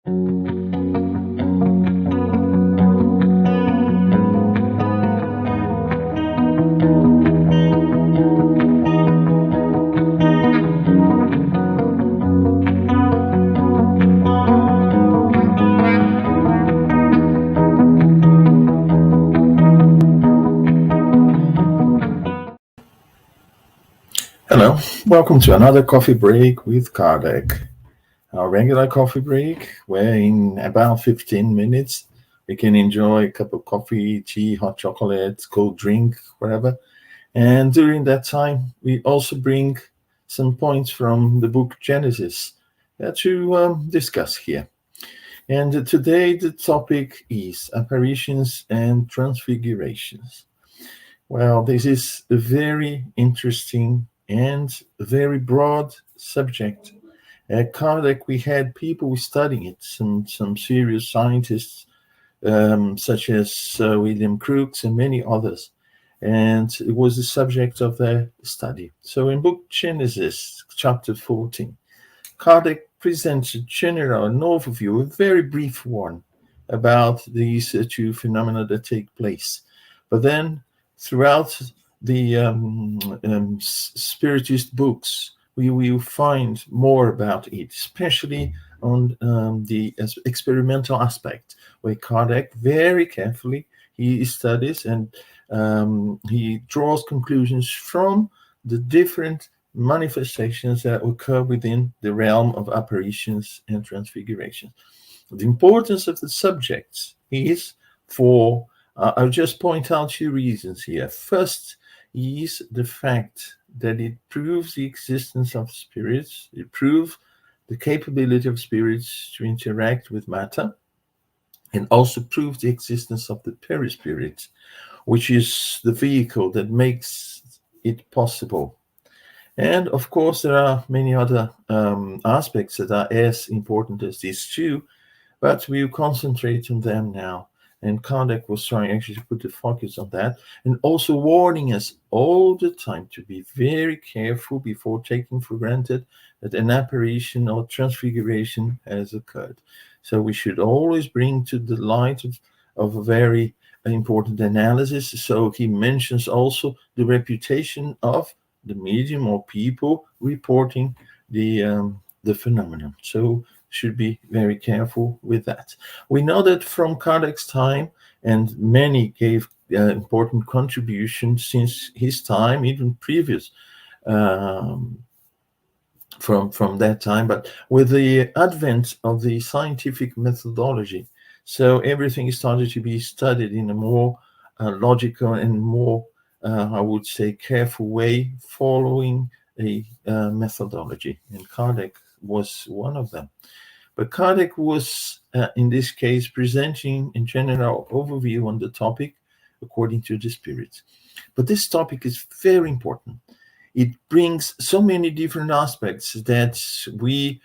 Hello, welcome to another coffee break with Kardec. Our regular coffee break, where in about 15 minutes we can enjoy a cup of coffee, tea, hot chocolate, cold drink, whatever. And during that time, we also bring some points from the book Genesis to discuss here. And today the topic is Apparitions and Transfigurations. Well, this is a very interesting and very broad subject. At Kardec, we had people studying it, some serious scientists, such as William Crookes and many others, and it was the subject of their study. So in book Genesis, chapter 14, Kardec presents a general, an overview, a very brief one, about these two phenomena that take place. But then throughout the Spiritist books, we will find more about it, especially on the experimental aspect, where Kardec very carefully he studies and he draws conclusions from the different manifestations that occur within the realm of apparitions and transfigurations. The importance of the subjects is for I'll just point out two reasons here. First is the fact that it proves the existence of spirits. It proves the capability of spirits to interact with matter, and also proves the existence of the perispirit, which is the vehicle that makes it possible. And of course, there are many other aspects that are as important as these two, but we'll concentrate on them now. And Kardec was trying actually to put the focus on that, and also warning us all the time to be very careful before taking for granted that an apparition or transfiguration has occurred. So we should always bring to the light of a very important analysis. So he mentions also the reputation of the medium or people reporting the phenomenon. So should be very careful with that. We know that from Kardec's time, and many gave important contributions since his time, even previous from that time, but with the advent of the scientific methodology, so everything started to be studied in a more logical and more, I would say, careful way, following a methodology, and Kardec was one of them. But Kardec was, in this case, presenting a general overview on the topic according to the Spirit. But this topic is very important. It brings so many different aspects that we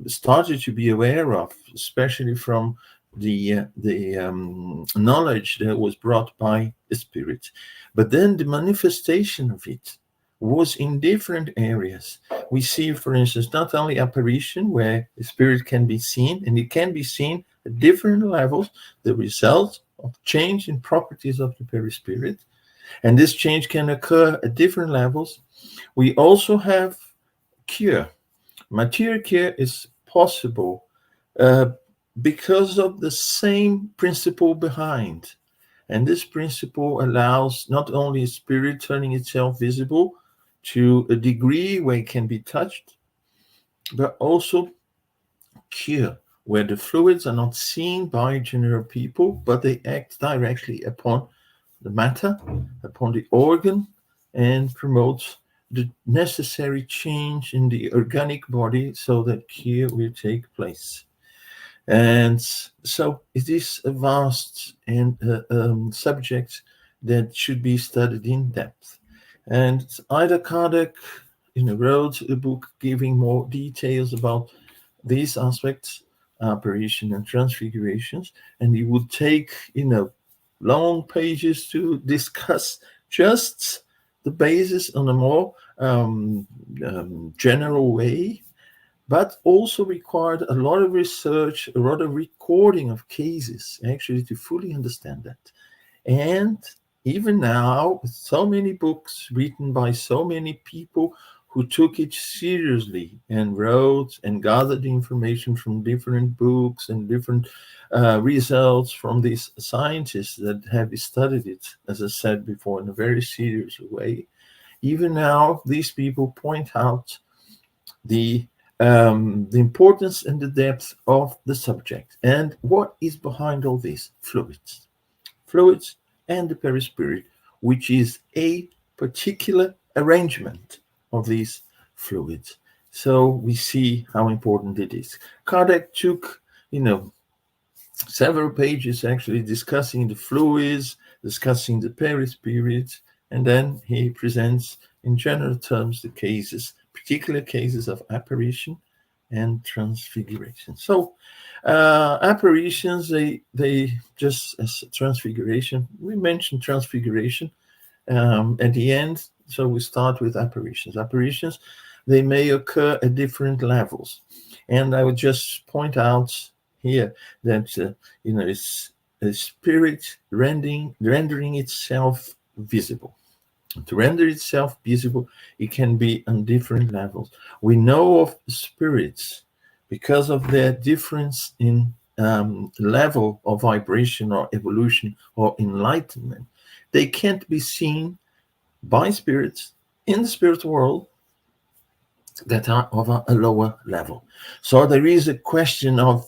started to be aware of, especially from the knowledge that was brought by the Spirit. But then the manifestation of it was in different areas. We see, for instance, not only apparition, where the spirit can be seen, and it can be seen at different levels, the result of change in properties of the perispirit, and this change can occur at different levels. We also have cure. Material cure is possible because of the same principle behind, and this principle allows not only spirit turning itself visible to a degree where it can be touched, but also cure, where the fluids are not seen by general people, but they act directly upon the matter, upon the organ, and promote the necessary change in the organic body so that cure will take place. And so it is a vast and subject that should be studied in depth. And either Kardec wrote a book giving more details about these aspects, apparition and transfigurations, and he would take long pages to discuss just the basis on a more general way. but also required a lot of research, a lot of recording of cases, actually, to fully understand that. And even now, with so many books written by so many people who took it seriously and wrote and gathered information from different books and different results from these scientists that have studied it, as I said before, in a very serious way. Even now, these people point out the importance and the depth of the subject. And what is behind all this? Fluids and the perispirit, which is a particular arrangement of these fluids. So we see how important it is. Kardec took, several pages actually discussing the fluids, discussing the perispirit, and then he presents in general terms the cases, particular cases of apparition and transfiguration. So apparitions, they just as transfiguration, we mentioned transfiguration at the end, so we start with apparitions. Apparitions, they may occur at different levels, and I would just point out here that it's a spirit rendering itself visible. To render itself visible, it can be on different levels. We know of spirits because of their difference in level of vibration or evolution or enlightenment. They can't be seen by spirits in the spirit world that are of a lower level. So there is a question of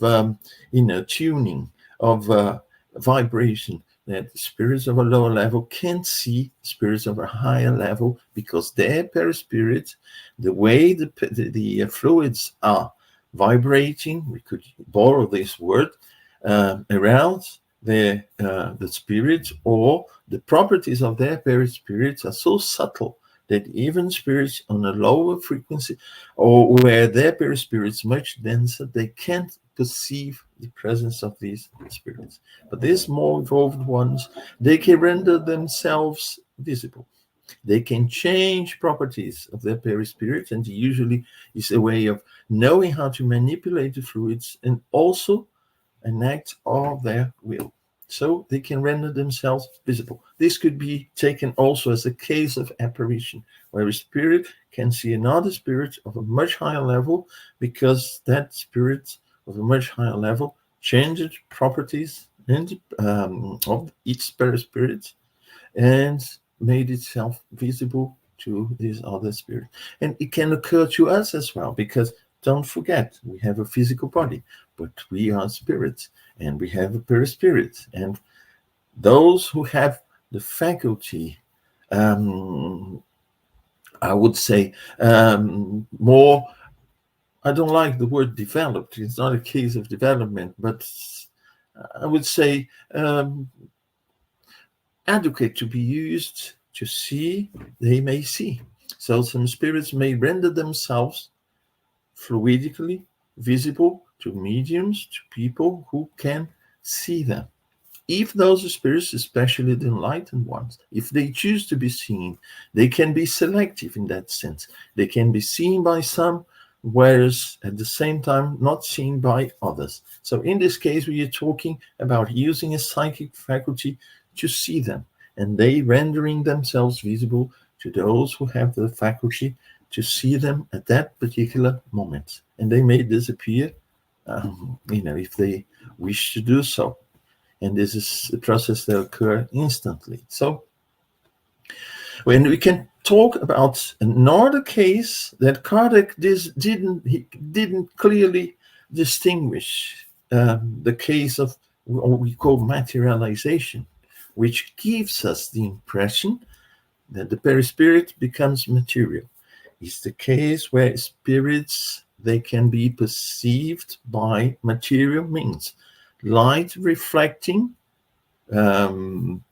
tuning, of vibration, that spirits of a lower level can see spirits of a higher level because their perispirit, the way the fluids are vibrating, we could borrow this word, around the spirit, or the properties of their perispirits are so subtle that even spirits on a lower frequency, or where their perispirit is much denser, they can't perceive the presence of these spirits. But these more evolved ones, they can render themselves visible. They can change properties of their perispirit, and usually is a way of knowing how to manipulate the fluids and also an act of their will. So they can render themselves visible. This could be taken also as a case of apparition, where a spirit can see another spirit of a much higher level because that spirit of a much higher level changed properties and of each perispirit and made itself visible to this other spirit. And it can occur to us as well, because don't forget, we have a physical body, but we are spirits, and we have a perispirit. And those who have the faculty, I would say, more, I don't like the word developed, it's not a case of development, but I would say adequate to be used to see, they may see. So some spirits may render themselves fluidically visible to mediums, to people who can see them. If those spirits, especially the enlightened ones, if they choose to be seen, they can be selective in that sense. They can be seen by some, whereas at the same time not seen by others. So in this case, we are talking about using a psychic faculty to see them, and they rendering themselves visible to those who have the faculty to see them at that particular moment. And they may disappear, if they wish to do so. And this is a process that occurs instantly. So when we can talk about another case that Kardec didn't clearly distinguish, the case of what we call materialization, which gives us the impression that the perispirit becomes material. It's the case where spirits, they can be perceived by material means. Light reflecting and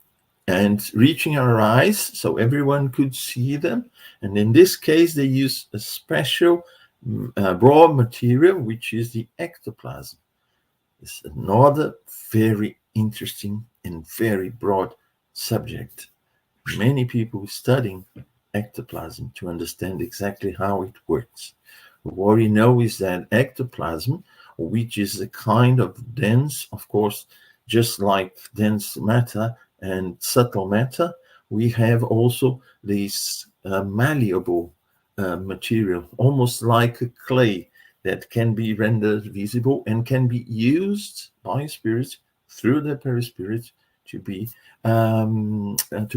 reaching our eyes so everyone could see them. And in this case, they use a special raw material, which is the ectoplasm. It's another very interesting and very broad subject. Many people studying ectoplasm to understand exactly how it works. What we know is that ectoplasm, which is a kind of dense, of course, just like dense matter and subtle matter, we have also this malleable material, almost like a clay, that can be rendered visible and can be used by spirits through the perispirit to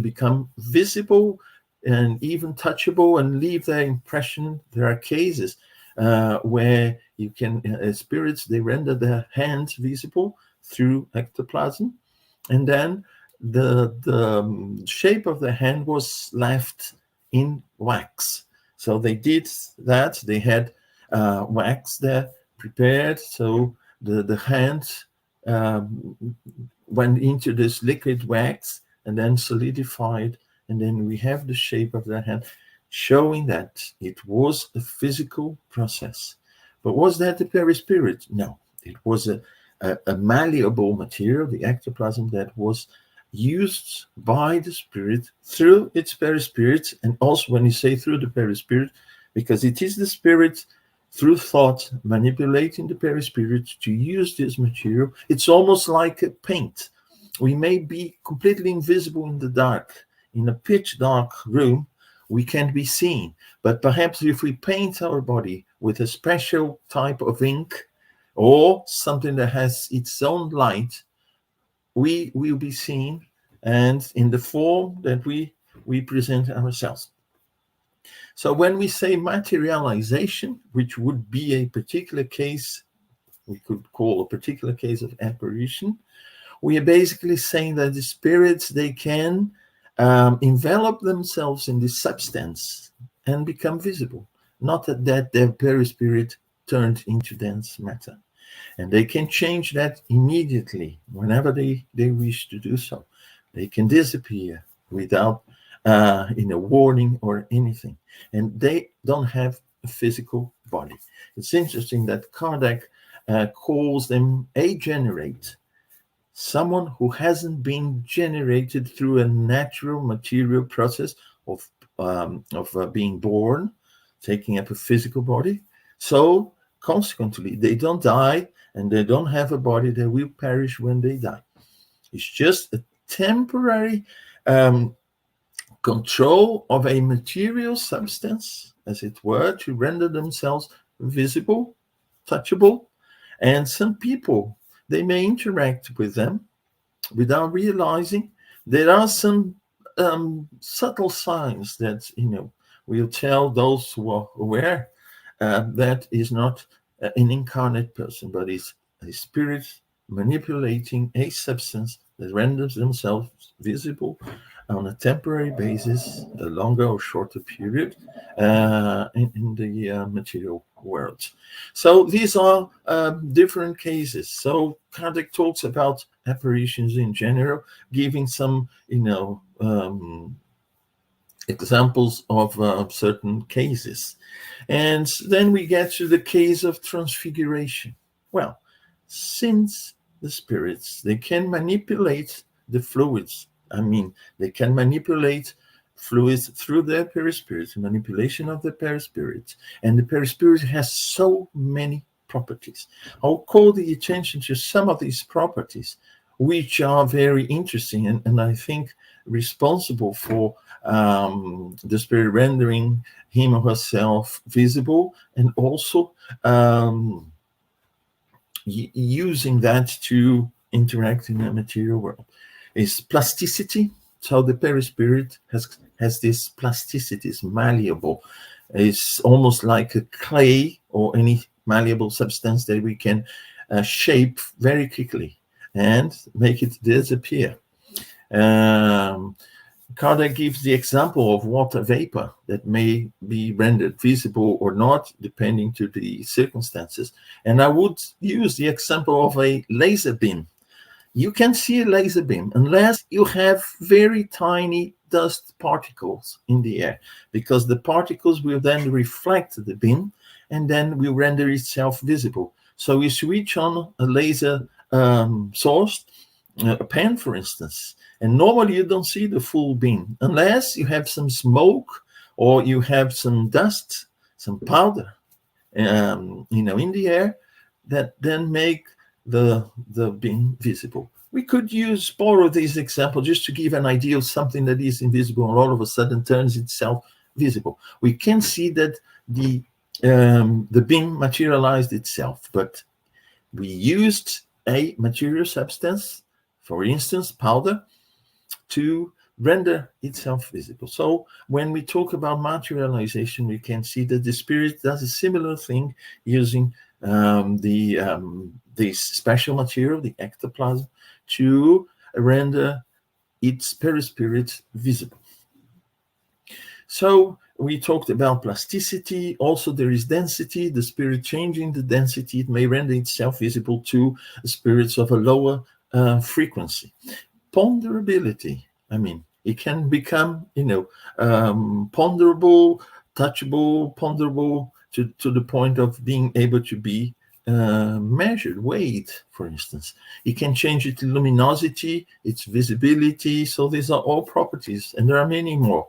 become visible and even touchable and leave their impression. There are cases where you can spirits, they render their hands visible through ectoplasm, and then the shape of the hand was left in wax. So they did that. They had wax there prepared, so the hand went into this liquid wax and then solidified, and then we have the shape of the hand, showing that it was a physical process. But was that the perispirit? No, it was a malleable material, the ectoplasm, that was used by the spirit through its perispirit. And also, when you say through the perispirit, because it is the spirit through thought manipulating the perispirit to use this material. It's almost like a paint. We may be completely invisible in the dark. In a pitch dark room, we can't be seen. But perhaps if we paint our body with a special type of ink or something that has its own light, we will be seen, and in the form that we present ourselves. So when we say materialization, which would be a particular case, we could call a particular case of apparition, we are basically saying that the spirits, they can envelop themselves in this substance and become visible. Not that their perispirit turned into dense matter. And they can change that immediately whenever they wish to do so. They can disappear without warning or anything. And they don't have a physical body. It's interesting that Kardec calls them agenerate, someone who hasn't been generated through a natural material process of being born, taking up a physical body. So consequently, they don't die and they don't have a body that will perish when they die. It's just a temporary control of a material substance, as it were, to render themselves visible, touchable. And some people, they may interact with them without realizing. There are some subtle signs that, will tell those who are aware that is not an incarnate person, but is a spirit manipulating a substance that renders themselves visible on a temporary basis, a longer or shorter period in the material world. So these are different cases. So Kardec talks about apparitions in general, giving some, examples of certain cases. And then we get to the case of transfiguration. Well, since the spirits, they can manipulate the fluids. They can manipulate fluids through their perispirit, manipulation of the perispirit. And the perispirit has so many properties. I'll call the attention to some of these properties, which are very interesting and I think responsible for the spirit rendering him or herself visible, and also using that to interact in the material world. Is plasticity. So the perispirit has this plasticity, it's malleable. It's almost like a clay or any malleable substance that we can shape very quickly and make it disappear. Kardec gives the example of water vapor that may be rendered visible or not, depending to the circumstances. And I would use the example of a laser beam. You can see a laser beam unless you have very tiny dust particles in the air, because the particles will then reflect the beam and then will render itself visible. So you switch on a laser source, a pen, for instance, and normally you don't see the full beam unless you have some smoke or you have some dust, some powder in the air, that then make the being visible. We could borrow this example just to give an idea of something that is invisible and all of a sudden turns itself visible. We can see that the being materialized itself, but we used a material substance, for instance, powder, to render itself visible. So when we talk about materialization, we can see that the spirit does a similar thing using this special material, the ectoplasm, to render its perispirit visible. So we talked about plasticity. Also, there is density. The spirit changing the density, it may render itself visible to spirits of a lower frequency. Ponderability. I mean, it can become, ponderable, touchable, ponderable to the point of being able to be measured, weighed, for instance. It can change its luminosity, its visibility. So these are all properties, and there are many more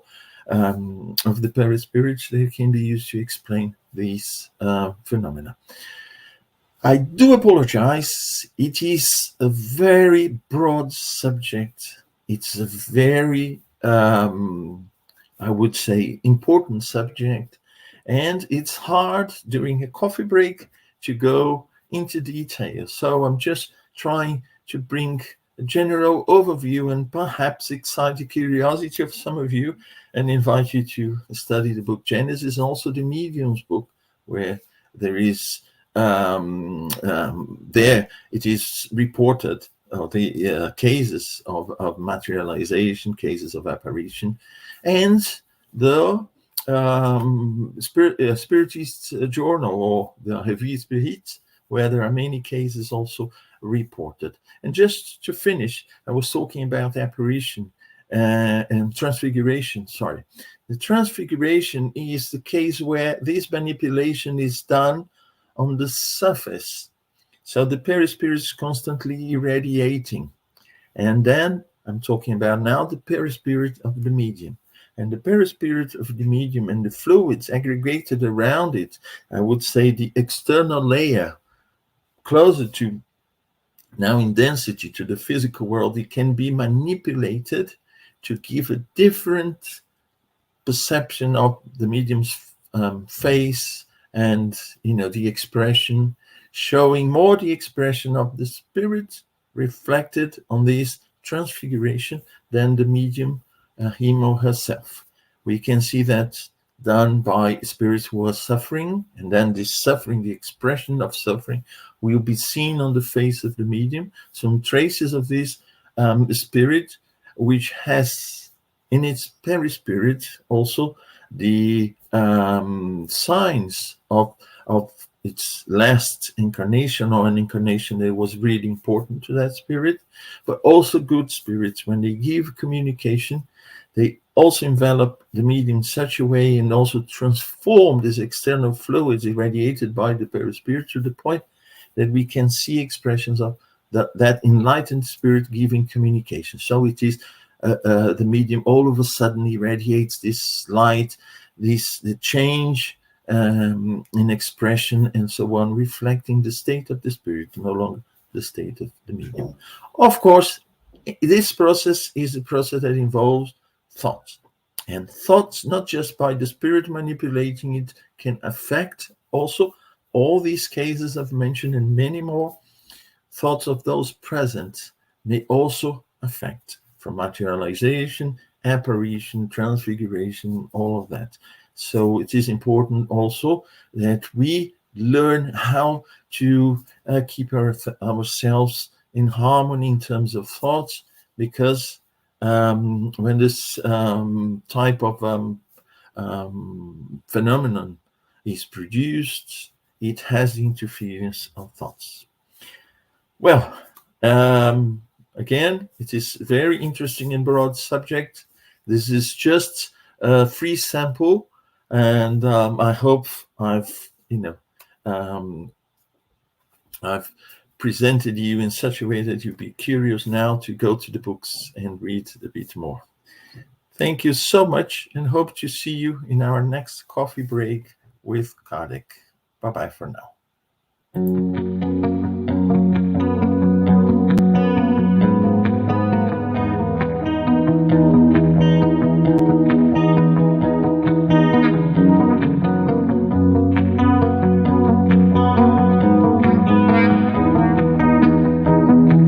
of the perispirits that can be used to explain these phenomena. I do apologize. It is a very broad subject. It's a very, I would say, important subject. And it's hard during a coffee break to go into detail. So I'm just trying to bring a general overview and perhaps excite the curiosity of some of you and invite you to study the book Genesis and also the Medium's book, where there is there it is reported the cases of materialization, cases of apparition, and the Spiritist journal, or the Revue Spirit, where there are many cases also reported. And just to finish, I was talking about apparition and transfiguration. Sorry, the transfiguration is the case where this manipulation is done on the surface. So the perispirit is constantly irradiating. And then I'm talking about now the perispirit of the medium. And the perispirit of the medium and the fluids aggregated around it, I would say the external layer, closer to, now in density, to the physical world, it can be manipulated to give a different perception of the medium's face, and the expression, showing more the expression of the spirit reflected on this transfiguration than the medium, him or herself. We can see that done by spirits who are suffering, and then this suffering, the expression of suffering, will be seen on the face of the medium. Some traces of this spirit, which has in its perispirit also the signs of its last incarnation, or an incarnation that was really important to that spirit. But also good spirits, when they give communication, they also envelop the medium in such a way and also transform this external fluids irradiated by the perispirit to the point that we can see expressions of that enlightened spirit giving communication. So it is the medium all of a sudden irradiates this light, the change in expression and so on, reflecting the state of the spirit, no longer the state of the medium. Of course, this process is a process that involves thoughts. And thoughts, not just by the spirit manipulating it, can affect also all these cases I've mentioned and many more. Thoughts of those present may also affect, from materialization, apparition, transfiguration, all of that. So it is important also that we learn how to keep ourselves in harmony in terms of thoughts, because when this type of phenomenon is produced, it has the interference of thoughts. Well, again, it is a very interesting and broad subject. This is just a free sample, and I hope I've presented you in such a way that you'd be curious now to go to the books and read a bit more. Thank you so much, and hope to see you in our next coffee break with Kardec. Bye bye for now.